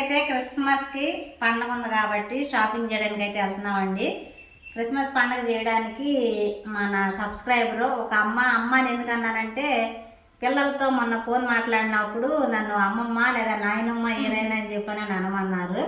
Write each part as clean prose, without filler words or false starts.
అయితే క్రిస్మస్కి పండుగ ఉంది కాబట్టి షాపింగ్ చేయడానికి అయితే వెళ్తున్నామండి. క్రిస్మస్ పండుగ చేయడానికి మన సబ్స్క్రైబరు ఒక అమ్మ అని ఎందుకన్నానంటే పిల్లలతో మొన్న ఫోన్ మాట్లాడినప్పుడు నన్ను అమ్మమ్మ లేదా నాయనమ్మ ఏదైనా అని చెప్పని అనమన్నారు.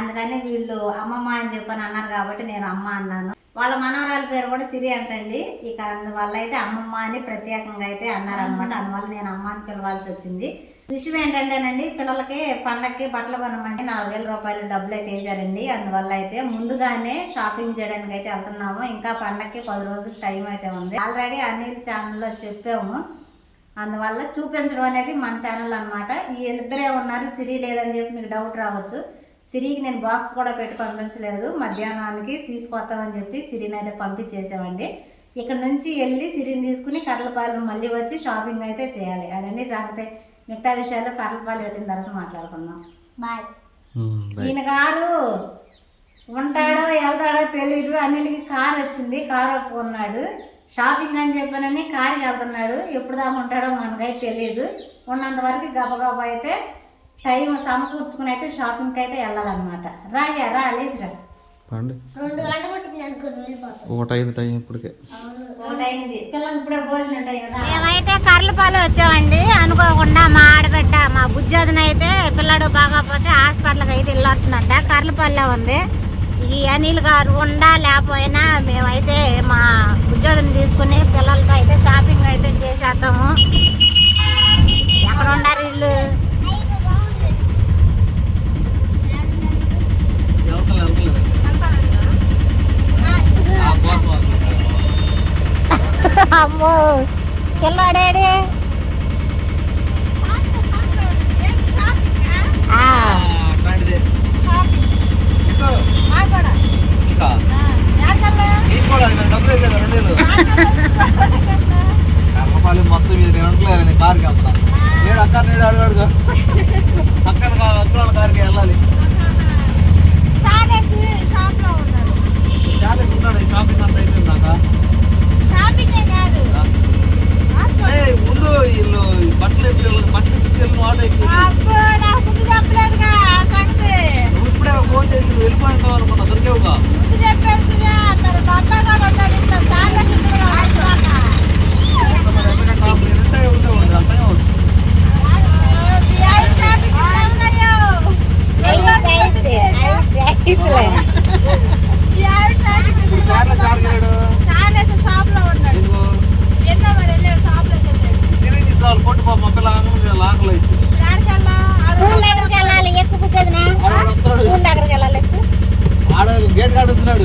అందుకని వీళ్ళు అమ్మమ్మ అని చెప్పని అన్నారు కాబట్టి నేను అమ్మ అన్నాను. వాళ్ళ మనవరాల పేరు కూడా సిరి అంటండి. ఇక అందువల్ల అయితే అమ్మమ్మ అని ప్రత్యేకంగా అయితే అన్నారనమాట. అందువల్ల నేను అమ్మ అని పిలవాల్సి వచ్చింది. విషయం ఏంటంటేనండి, పిల్లలకి పండగకి బట్టలు కొనమని 4,000 రూపాయలు డబ్బులు అయితే వేసారండి. అందువల్ల అయితే ముందుగానే షాపింగ్ చేయడానికి అయితే వెళ్తున్నాము. ఇంకా పండగకి 10 రోజులు టైం అయితే ఉంది. ఆల్రెడీ అనిల్ ఛానల్లో చెప్పాము. అందువల్ల చూపించడం అనేది మన ఛానల్ అనమాట. వీళ్ళిద్దరే ఉన్నారు, సిరి లేదని చెప్పి మీకు డౌట్ రావచ్చు. సిరికి నేను బాక్స్ కూడా పెట్టి పంపించలేదు. మధ్యాహ్నానికి తీసుకొస్తామని చెప్పి సిరిని అయితే పంపించేసామండి. ఇక్కడ నుంచి వెళ్ళి సిరిని తీసుకుని కర్లపాలెం మళ్ళీ వచ్చి షాపింగ్ అయితే చేయాలి. అదన్నీ సంగతే. మిగతా విషయాలు కర్లపాలెం వెళ్ళిన తర్వాత మాట్లాడుకుందాం. బాయ్. ఈయన గారు ఉంటాడో వెళ్తాడో తెలీదు. అన్నిటికి కారు వచ్చింది, కారు ఒప్పుకున్నాడు. షాపింగ్ అని చెప్పానని కారుకి వెళ్తున్నాడు. ఎప్పుడు దాకా ఉంటాడో మనకైతే తెలియదు. ఉన్నంత వరకు గబగబా అయితే టైం సమకూర్చుకుని అయితే షాపింగ్కి అయితే వెళ్ళాలన్నమాట. రా లేచిరా. పిల్లలకి ఇప్పుడే భోజనం టైం. మేమైతే కర్లపాలెం వచ్చామండి. అనుకోకుండా మా ఆడబిడ్డ మా బుజ్జోదిన అయితే పిల్లడు బాగాపోతే హాస్పిటల్కి అయితే వెళ్ళొస్తుందంట. కర్లపాలెం ఉంది. ఈ అనిల్ గారు ఉండా లేకపోయినా మేమైతే మా బుజ్జోదిని తీసుకుని పిల్లలతో అయితే షాపింగ్ అయితే చేసేద్దాము. ఎక్కడ ఉండారు వీళ్ళు? అమ్మో పిల్లాడేడి మొత్తం ఇది నేను అనుకోలేదు. కార్కి వెళ్తా నేను అక్కడ నేను అడుగు అక్కడ కార్కి వెళ్ళాలి. ఉన్నాడు షాపింగ్ అంతా అయిపోయిందాక. ముందు వీళ్ళు బట్టలు బట్టలు తీసుకెళ్ళిన వాట నువ్వు ఇప్పుడే ఫోన్ చేసి వెళ్ళిపోయింటావు అనుకున్నా. దొరికేవుగా ఉండేవాడు అంతే అవుతుంది. గేట్ కాడుతున్నాడు.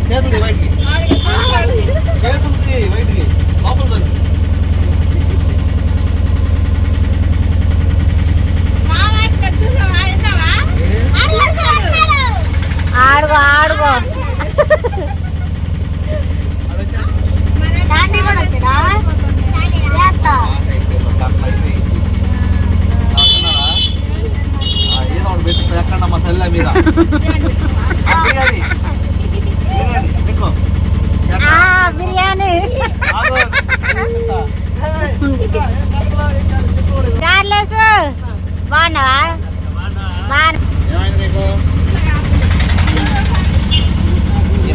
చేతులు బయటికి చేతులది బయటికి లోపల ఆడుగో ఆడుగో. ఎక్కడమ్మా తల్లి మీద బిర్యానీ చార్లెస్ బాగున్నావా?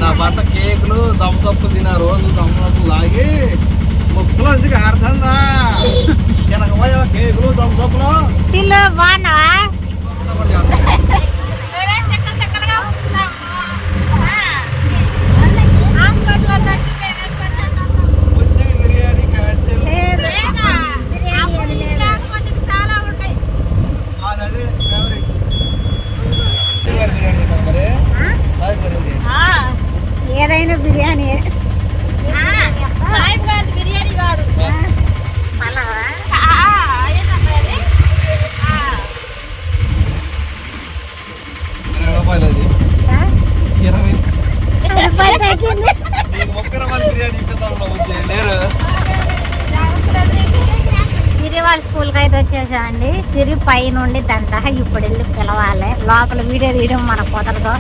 నా భర్త కేకులు దమ్ముకప్పులు తిన రోజు దమ్ముకప్పులు లాగి ముక్కులో ఎందుకు అర్థందా పోయావా? కేకులు దమ్ముకప్పులు తిల్లు బాగున్నావా? ఏదైనా బిర్యానీ బిర్యానీ కాదు. సిరి వాళ్ళ స్కూల్కి అయితే వచ్చేసామండి. సిరి పై నుండి దంట ఇప్పుడు వెళ్ళి పిలవాలి. లోపల వీడియో తీయడం మన కుదరదు.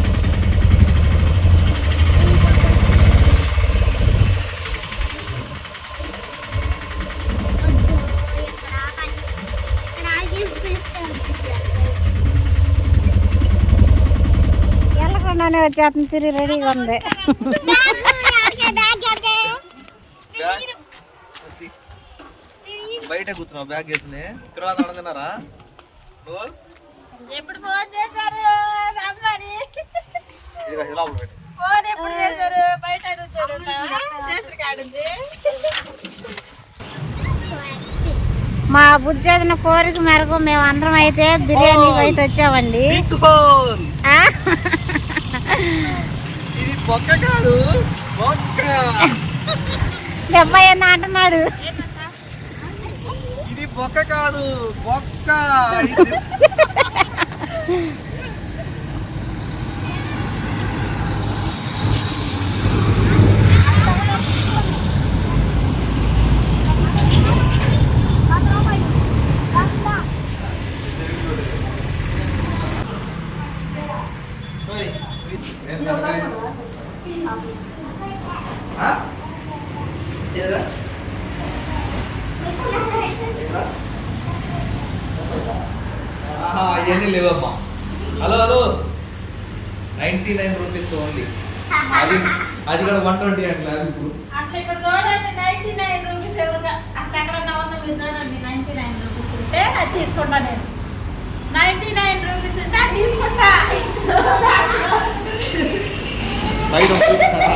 అమ్మనే వచ్చేస్తుంది సిరి రెడీగా ఉంది. బయట కూర్చున్నావు బ్యాగ్ వేసుకుని తర్వాత తిన్నారా నువ్వు? ఎప్పుడు ఫోన్ చేశారు రమ్మని? ఇదిగో ఇలా పెట్టు. ఫోన్ ఎప్పుడు చేశారు? బయట చేసిన కాడుంది. మా బుజ్జేదిన కోరిక మేరకు మేము అందరం అయితే బిర్యానీకి అయితే వచ్చామండి. బికోల్. ఆ? ఇది బొక్క కాదు బొక్క. డెబ్బై అన్న అంటున్నాడు. ఇది బొక్క కాదు బొక్క. అవన్నీ లేవమ్మా. Hello hello 99 rupees only. అది అది కూడా 120 అంటే ఇప్పుడు అసలు ఇక్కడ చూడండి 99 రూపీస్ ఎవరుగా అసలు ఎక్కడన్నా ఉందో మీరు చూడండి. 99 రూపీస్ ఉంటే అది తీసుకుంటా నేను. 99 రూపీస్ ఉంటే అది తీసుకుంటా. బయట చూపిస్తారా?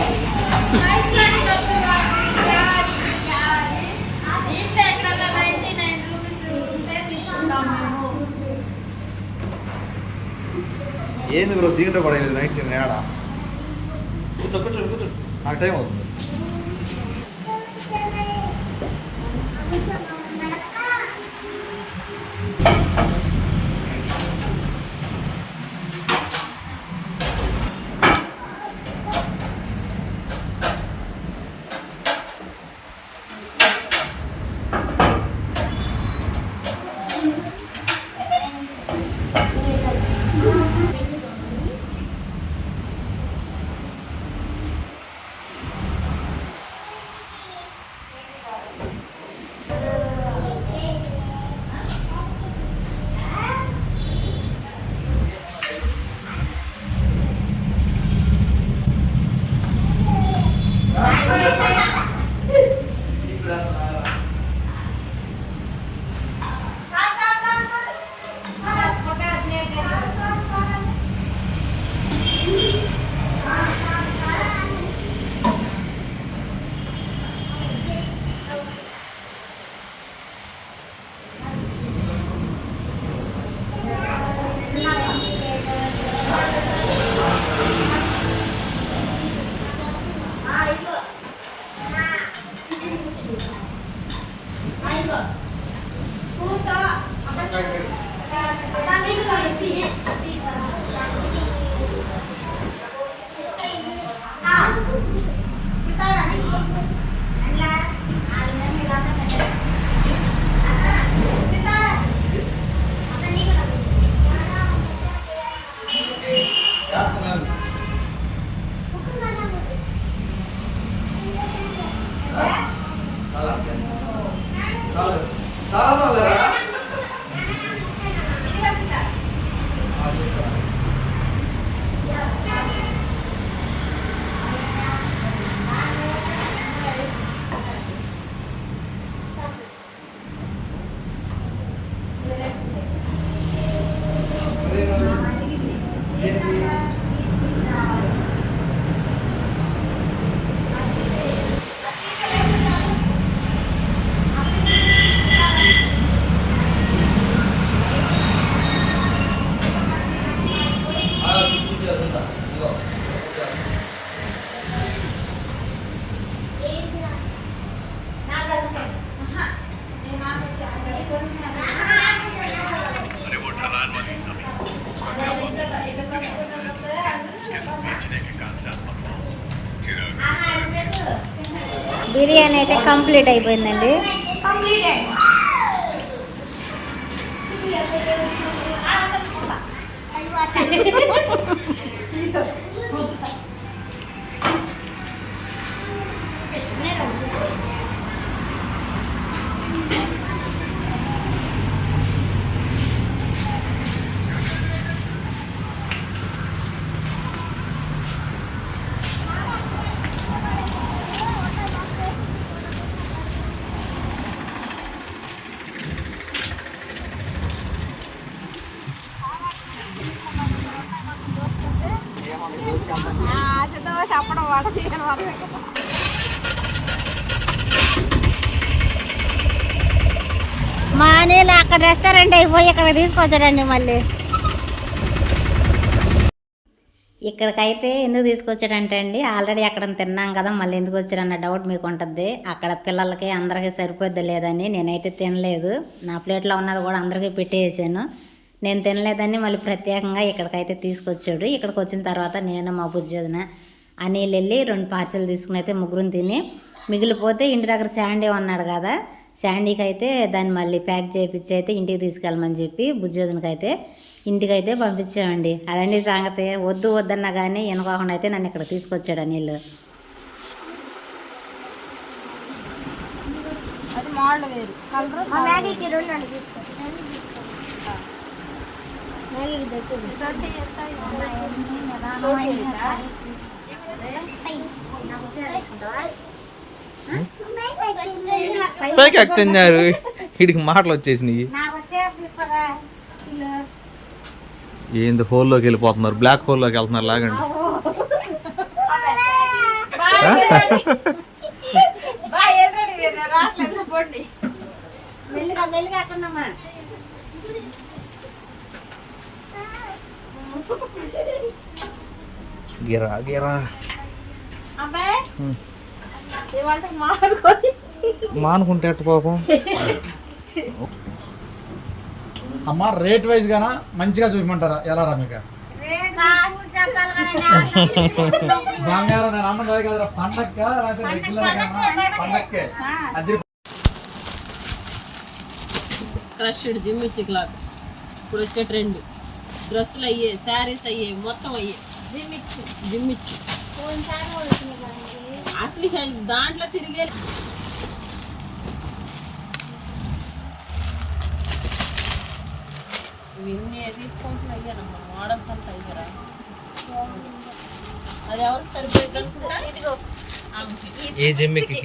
ఇంట్లో ఎక్కడన్నా 99 రూపీస్ ఉంటే తీసుకుంటాం మేము. ఏంది బ్రో దిగట పడలేదు 99 ఏడా? కూర్చో కూర్చో కూర్చో నాకు టైం అవుతుంది. బిర్యానీ అయితే కంప్లీట్ అయిపోయిందండి. చెప్పడం వాడ చేయడం వరమే కదా. మా అనిల్ అక్కడ రెస్టారెంట్ అయిపోయి ఇక్కడ తీసుకొచ్చాడండి మళ్ళీ. ఇక్కడికైతే ఎందుకు తీసుకొచ్చాడంటే అండి, ఆల్రెడీ అక్కడ తిన్నాం కదా, మళ్ళీ ఎందుకు వచ్చాడన్న డౌట్ మీకు ఉంటుంది. అక్కడ పిల్లలకి అందరికీ సరిపోద్ది లేదని నేనైతే తినలేదు. నా ప్లేట్లో ఉన్నది కూడా అందరికీ పెట్టేసాను. నేను తినలేదని మళ్ళీ ప్రత్యేకంగా ఇక్కడికైతే తీసుకొచ్చాడు. ఇక్కడికి వచ్చిన తర్వాత నేను మా బుజ్జొదిన అనిల్ వెళ్ళి 2 పార్సెల్ తీసుకుని అయితే ముగ్గురు తిని, మిగిలిపోతే ఇంటి దగ్గర శాండీ ఉన్నాడు కదా, శాండీకి అయితే దాన్ని మళ్ళీ ప్యాక్ చేయించి అయితే ఇంటికి తీసుకెళ్ళమని చెప్పి బుజ్జొదినకి అయితే ఇంటికైతే పంపించామండి. అదండి సంగతి. వద్దు వద్దన్నా కానీ వెనుకోకుండా అయితే నన్ను ఇక్కడ తీసుకొచ్చాడు అనిల్. అది మోడల్ వేరు కలర్. మ్యాగీకి 2 నన్ను తీసుకో. మ్యాగీకి పైకి ఎక్కుతున్నారు, వీడికి మాటలు వచ్చేసినాయి. ఏంది హోల్లోకి వెళ్ళిపోతున్నారు, బ్లాక్ హోల్లోకి వెళ్తున్నారు. లాగండి. గిరా గిరా మానుకుంటే అట్టు పాపం. అమ్మ రేట్ వైజ్ గానా మంచిగా చూపించమంటారా? ఎలా రా మీకు బంగారం నేను అమ్మ కాదు కదా, పండగ పండక్కే అది. క్రష్డ్ జిమ్మిచ్చి క్లాత్ ఇప్పుడు వచ్చే ట్రెండ్. డ్రెస్సులు అయ్యే, శారీస్ అయ్యే, మొత్తం అయ్యే జిమ్మిచ్చి. అసలు దాంట్లో తిరిగే ఇవన్నీ తీసుకుంటున్నా అయ్యానమ్మా. మోడల్స్ అంతా అయ్యారా? అది ఎవరికి సరిపోయి ఏ జిమ్మికి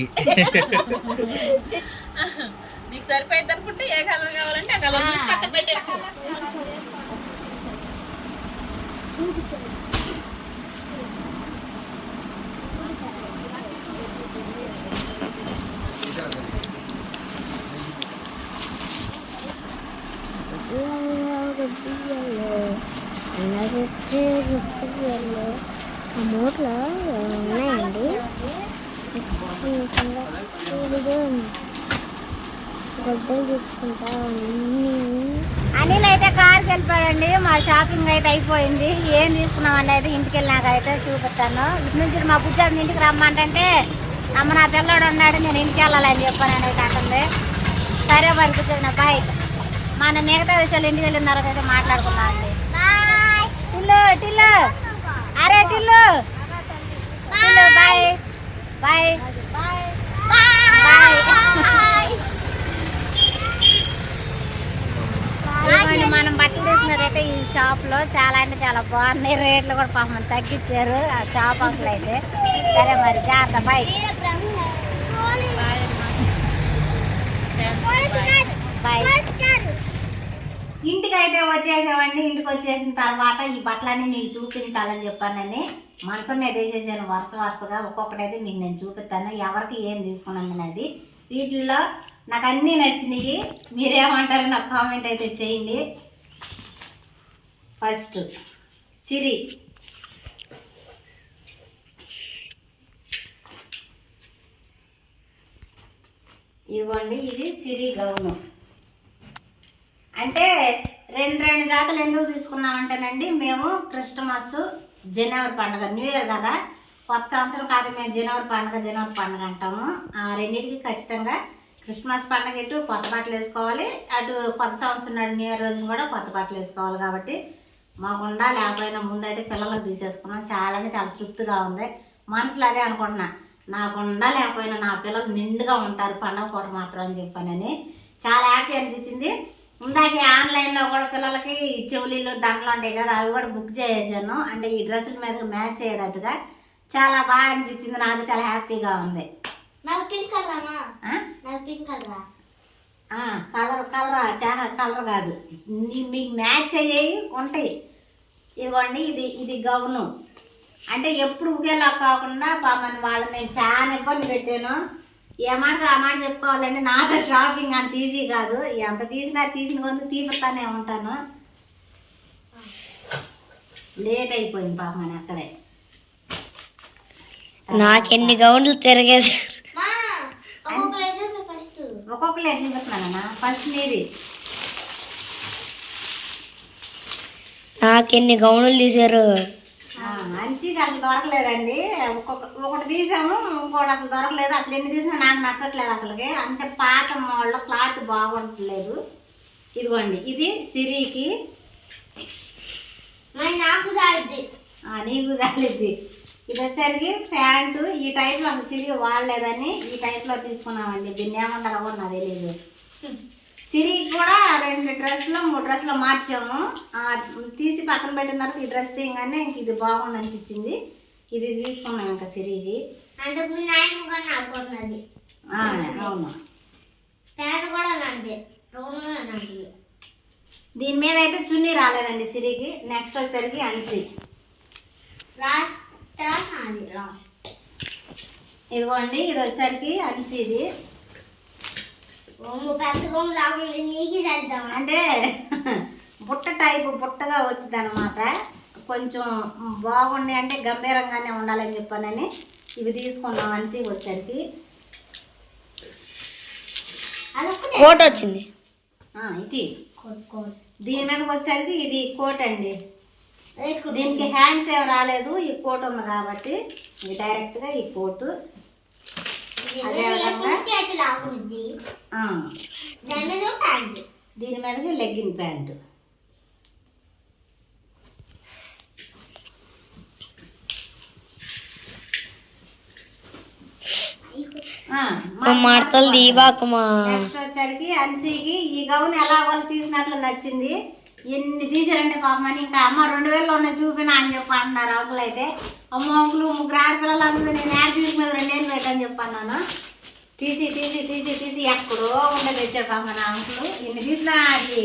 నీకు సరిపోయింది అనుకుంటే ఏ కలర్ కావాలంటే ఆ కలర్ పక్కన పెట్టేసుకో. మూట్లో ఉన్నాయండి. గడ్డలు తీసుకుంటా అనిల్ అయితే కార్కి వెళ్ళిపోయాడండి. మా షాపింగ్ అయితే అయిపోయింది. ఏం తీసుకున్నాం అనేది ఇంటికి వెళ్ళినాక అయితే చూపిస్తాను. ఇటు నుంచి మా బుజ్జాన్ని ఇంటికి రమ్మంటే అమ్మ నా పిల్లడు ఉన్నాడు, నేను ఇంటికి వెళ్ళాలని చెప్పాను అనేది అంటుంది. సరే మరి బుజ్జాన్న బాయ్. మన మిగతా విషయాలు ఇంటికి వెళ్ళిన తర్వాత అయితే మాట్లాడుకుందాం అండి. టిల్లు టిల్లు అరే Tillu Tillu bye bye bye. ఇదిగోండి మనం బట్టలు తీసుకున్నదైతే ఈ షాప్లో చాలా అంటే చాలా బాగున్నాయి. రేట్లు కూడా పాపం తగ్గించారు ఆ షాప్ అంకులు అయితే. సరే మరి జాగ్రత్త బాయ్ బాయ్. ఇంటికి అయితే వచ్చేసామండి. ఇంటికి వచ్చేసిన తర్వాత ఈ బట్టలన్నీ మీకు చూపించాలని చెప్పానని మంచం మీద వేసేసాను వరుసగా. ఒక్కొక్కటైతే మీకు నేను చూపిస్తాను ఎవరికి ఏం తీసుకున్నాను అనేది. వీటిల్లో నాకు అన్నీ నచ్చినాయి. మీరేమంటారు నాకు కామెంట్ అయితే చేయండి. ఫస్ట్ సిరి, ఇవ్వండి. ఇది సిరి గౌను. అంటే రెండు జాతలు ఎందుకు తీసుకున్నామంటేనండి, మేము క్రిస్టమస్ జనవరి పండుగ న్యూ ఇయర్ కదా, కొత్త సంవత్సరం కాదు, మేము జనవరి పండుగ అంటాము. ఆ రెండింటికి ఖచ్చితంగా క్రిస్మస్ పండుగ ఇటు కొత్త బట్టలు వేసుకోవాలి, అటు కొత్త సంవత్సరం నాడు న్యూ ఇయర్ రోజున కూడా కొత్త బట్టలు వేసుకోవాలి. కాబట్టి మాకు లేకపోయినా ముందైతే పిల్లలకు తీసేసుకున్నాం. చాలా అంటే చాలా తృప్తిగా ఉంది. మనసులో అదే అనుకుంటున్నా, నాకుండా లేకపోయినా నా పిల్లలు నిండుగా ఉంటారు పండుగ పూట మాత్రం అని చెప్పానని చాలా హ్యాపీ అనిపించింది. ఇందాకే ఆన్లైన్లో కూడా పిల్లలకి చెవులీలు దండలు ఉంటాయి కదా, అవి కూడా బుక్ చేసేసాను. అంటే ఈ డ్రెస్సుల మీద మ్యాచ్ అయ్యేటట్టుగా చాలా బాగా అనిపించింది. నాకు చాలా హ్యాపీగా ఉంది. కలర్ చాలా కలర్ కాదు, మీకు మ్యాచ్ అయ్యేవి ఉంటాయి. ఇదిగోండి ఇది గౌను. అంటే ఎప్పుడు ఒకేలా కాకుండా పాపని వాళ్ళని నేను చాలా ఇబ్బంది పెట్టాను. ఏ మాట ఆ మాట చెప్పుకోవాలంటే నాతో షాపింగ్ అంత ఈజీ కాదు. ఎంత తీసిన కొంత తీపిస్తానే ఉంటాను. లేట్ అయిపోయింది పాపని అక్కడే. నాకెన్ని గౌన్లు తిరిగేసారు. ఒక్కొక్కలే చూపిస్తున్నానన్నా. ఫస్ట్ నీది. నాకెన్ని గౌన్లు తీశారు. మంచిగా అసలు దొరకలేదండి. ఒకటి తీసాము, ఇంకోటి అసలు దొరకలేదు. అసలు ఎన్ని తీసినా నాకు నచ్చట్లేదు అసలుకి. అంటే పాత మోడల్ క్లాత్ బాగుంటలేదు. ఇదిగోండి, ఇది సిరికి, నాకు జాలిద్ది. నీకు జాలిద్ది. ఇది వచ్చరికి ప్యాంటు. ఈ టైప్లో అసలు సిరి వాడలేదని ఈ టైప్లో తీసుకున్నామండి. దీన్ని ఏమంటారో కూడా నాకు తెలియదు. సిరికి కూడా 2 డ్రెస్సులు 3 డ్రెస్సులు మార్చాము. తీసి పక్కన పెట్టిన తర్వాత ఈ డ్రెస్ తీయగానే ఇంక ఇది బాగుంది అనిపించింది. ఇది తీసుకున్నాం ఇంకా సిరికి. అవును, దీని మీద అయితే చున్నీ రాలేదండి సిరికి. నెక్స్ట్ వచ్చరికి అన్సి. ఇదిగోండి, ఇది వచ్చరికి అన్సిది. అంటే బుట్ట టైపు బుట్టగా వచ్చింది అనమాట. కొంచెం బాగుండి అంటే గంభీరంగానే ఉండాలని చెప్పానని ఇవి తీసుకున్నాం. అన్సి వచ్చరికి కోట్ వచ్చింది. ఇది దీని మీదకి వచ్చరికి ఇది కోట్ అండి. దీనికి హ్యాండ్స్ ఏమి రాలేదు. ఈ కోట్ ఉంది కాబట్టి ఇది డైరెక్ట్గా ఈ కోటు. అదేవిధంగా దీని మీదకి లెగ్గిన్ ప్యాంటు. మడతలు దీబాకమా. నెక్స్ట్ వచ్చరికి అన్సీకి ఈ గౌన్ ఎలా వాళ్ళు తీసినట్లు నచ్చింది. ఎన్ని తీసారంటే పాపమని. ఇంకా అమ్మ 2000లోనే చూపినా అని చెప్పి అంటున్నారు అంకులు అయితే. అమ్మ అంకులు 3 ఆడపిల్లలు అందులో నేను యాడ్ తీసుకునేది 2000 పెట్టని చెప్పన్నాను. తీసి తీసి తీసి తీసి ఎక్కడో ఉండే తెచ్చాడు పాప నా అంకులు. ఎన్ని తీసినా అది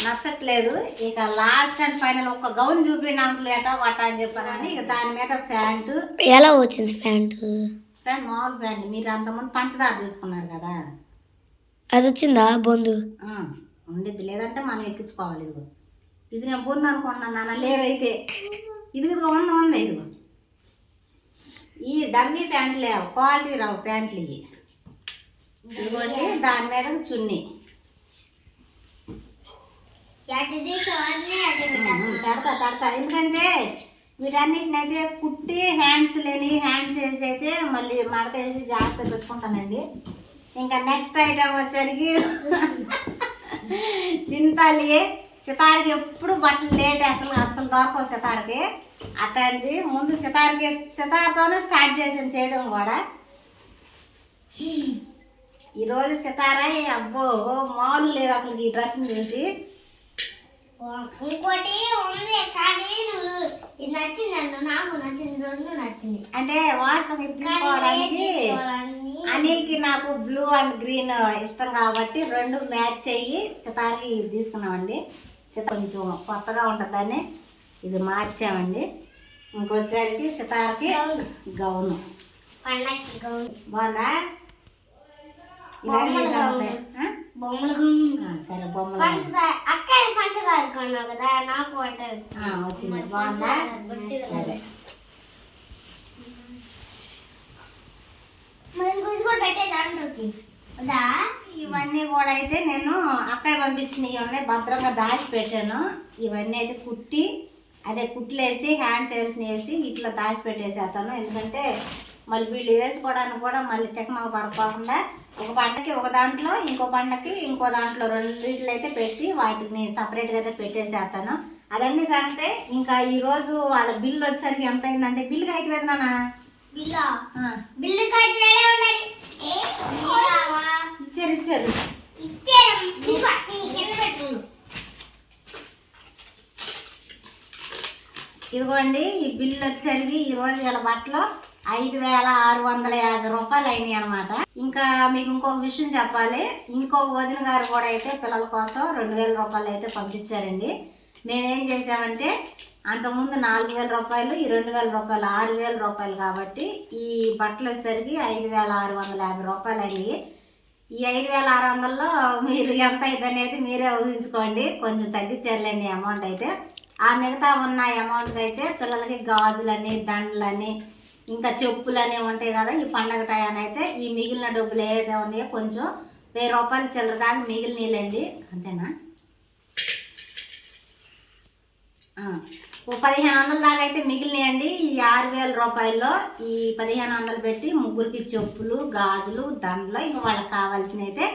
నచ్చట్లేదు. ఇక లాస్ట్ అండ్ ఫైనల్ ఒక గౌన్ చూపిన అంకులు ఎటో కొట్ట అని చెప్పానని ఇక దాని మీద ప్యాంటు. ఎలా వచ్చింది ప్యాంటు? ప్యాంట్ మామూలు ప్యాంట్. మీరు అంతకుముందు పంచదార తీసుకున్నారు కదా, అది వచ్చిందా బొందు? ఉండిద్ది. లేదంటే మనం ఎక్కించుకోవాలి. ఇదిగో ఇది నేను పొందు అనుకుంటున్నాను నాన్న. లేదైతే ఇదిగో ఉంది ఇదిగో. ఈ డమ్మీ ప్యాంట్లు క్వాలిటీ రావు ప్యాంట్లు ఇవి. ఇదిగోండి, దాని మీద చున్నీ పెడతా. ఎందుకంటే వీటన్నిటినైతే కుట్టి హ్యాండ్స్ లేని హ్యాండ్స్ వేసి అయితే మళ్ళీ మడత వేసి జాగ్రత్త పెట్టుకుంటానండి. ఇంకా నెక్స్ట్ ఐటమ్ వచ్చేసరికి చింతాలి. సితార్కి ఎప్పుడు బట్టలు లేట్ అసలు దొరకవు సితార్కి. అట్లాంటిది ముందు సితార్తోనే స్టార్ట్ చేసాను చేయడం కూడా. ఈరోజు సితారా అబ్బో మామూలు లేదు అసలు ఈ డ్రెస్ని చూసి. ఇంకోటి ఉంది కానీ ఇది నచ్చింది. నాకు నచ్చింది, 2 నచ్చింది. అంటే వాస్తవం తీసుకోవడానికి అనిల్కి నాకు బ్లూ అండ్ గ్రీన్ ఇష్టం కాబట్టి 2 మ్యాచ్ అయ్యి సితార్కి తీసుకున్నామండి. కొంచెం కొత్తగా ఉంటుందని ఇది మార్చామండి. ఇంకొచ్చేసరికి సితార్కి గౌను. పండక్కి గౌన్ బాగుందా? బొమ్మలు సరే బొమ్మలు అక్క పంచదార కొన్నావు కదా, నాకు వచ్చింది. బాగుందా? సరే పెట్టే దాంట్లోకి ఇవన్నీ కూడా అయితే నేను అక్కయ్య పంపించినవి ఉన్నాయి, భద్రంగా దాచి పెట్టాను. ఇవన్నీ అయితే కుట్టి అదే కుట్లేసి హ్యాండ్స్ వేసి ఇట్లా దాచి పెట్టేసేస్తాను. ఎందుకంటే మళ్ళీ వీళ్ళు వేసుకోవడానికి కూడా మళ్ళీ తెకమగ పడుకోకుండా ఒక పండకి ఒక దాంట్లో ఇంకో పండకి ఇంకో దాంట్లో 2 అయితే పెట్టి వాటిని సపరేట్గా అయితే పెట్టేసేస్తాను. అదన్నీ సంటే ఇంకా ఈరోజు వాళ్ళ బిల్లు వచ్చేసరికి ఎంత అయిందంటే బిల్లుకి అయితే లేదు నాన్న. ఇచ్చారు ఇదిగోండి. ఈ బిల్లు వచ్చేసరికి ఈరోజు వీళ్ళ బట్టలో 5650 రూపాయలు అయినాయి అనమాట. ఇంకా మీకు ఇంకొక విషయం చెప్పాలి. ఇంకొక వదిన గారు కూడా అయితే పిల్లల కోసం 2000 రూపాయలు అయితే పంపించారండి. మేమేం చేసామంటే అంతకుముందు 4,000 రూపాయలు, ఈ 2,000 రూపాయలు 6,000 రూపాయలు కాబట్టి ఈ బట్టలు వచ్చేసరికి 5,650 రూపాయలు అయినాయి. ఈ 5,600లో మీరు ఎంత అయితే అనేది మీరే ఊహించుకోండి. కొంచెం తగ్గించారులేండి అమౌంట్ అయితే. ఆ మిగతా ఉన్న అమౌంట్కి అయితే పిల్లలకి గాజులని, దండలని, ఇంకా చెప్పులని ఉంటాయి కదా ఈ పండగ టయాన్ని అయితే ఈ మిగిలిన డబ్బులు ఏదైతే ఉన్నాయో కొంచెం 1,000 రూపాయలు చిల్లర దాకా మిగిలినీళ్ళండి. అంతేనా? ఓ 1,500 దాకా అయితే మిగిలినాయండి. ఈ 6,000 రూపాయల్లో ఈ 1,500 పెట్టి ముగ్గురికి చెప్పులు, గాజులు, దండలు, ఇంకా వాళ్ళకి కావాల్సిన అయితే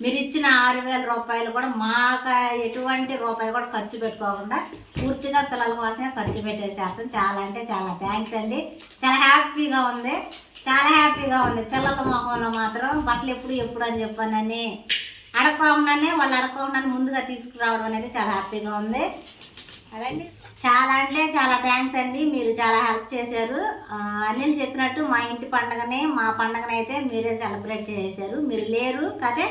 మీరు ఇచ్చిన 6,000 రూపాయలు కూడా మాకు ఎటువంటి రూపాయి కూడా ఖర్చు పెట్టుకోకుండా పూర్తిగా పిల్లల కోసమే ఖర్చు పెట్టేసేస్తాం. చాలా అంటే చాలా థ్యాంక్స్ అండి. చాలా హ్యాపీగా ఉంది, చాలా హ్యాపీగా ఉంది. పిల్లల మొహంలో మాత్రం బట్టలు ఎప్పుడు అని చెప్పానని అడగకుండానే వాళ్ళు అడగకుండానే ముందుగా తీసుకురావడం అనేది చాలా హ్యాపీగా ఉంది. అదండి, చాలా అంటే చాలా థ్యాంక్స్ అండి. మీరు చాలా హెల్ప్ చేశారు. నేను చెప్పినట్టు మా ఇంటి పండగనే, మా పండగనైతే మీరే సెలబ్రేట్ చేశారు. మీరు లేరు కదే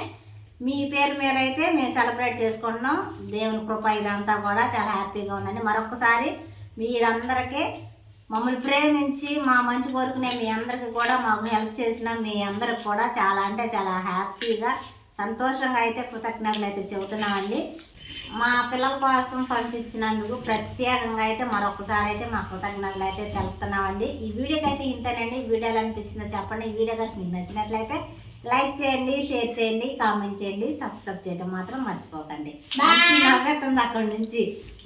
మీ పేరు మీద అయితే మేము సెలబ్రేట్ చేసుకుంటున్నాం. దేవుని కృప ఇదంతా కూడా చాలా హ్యాపీగా ఉందండి. మరొకసారి మీరందరికీ మమ్మల్ని ప్రేమించి మా మంచి కోరుకునే మీ అందరికీ కూడా మాకు హెల్ప్ చేసిన మీ అందరికి కూడా చాలా అంటే చాలా హ్యాపీగా సంతోషంగా అయితే కృతజ్ఞతలు అయితే చెబుతున్నామండి. మా పిల్లల కోసం పంపించినందుకు ప్రత్యేకంగా అయితే మరొకసారి అయితే మా కృతజ్ఞతలు అయితే తెలుపుతున్నామండి. ఈ వీడియోకి అయితే ఇంతేనండి. వీడియోలు అనిపించిందో చెప్పండి. ఈ వీడియో కనుక మీకు నచ్చినట్లయితే లైక్ చేయండి, షేర్ చేయండి, కామెంట్ చేయండి, సబ్స్క్రైబ్ చేయడం మాత్రం మర్చిపోకండి. నవ్వుతుంది అక్కడి నుంచి.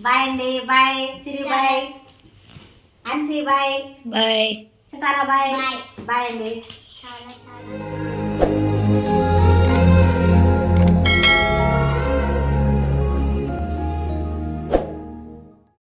బాయ్ అండి, బాయ్ సిరి, బాయ్ అన్సీ, బాయ్ బాయ్ సితారా, బాయ్ బాయ్ అండి. చాలా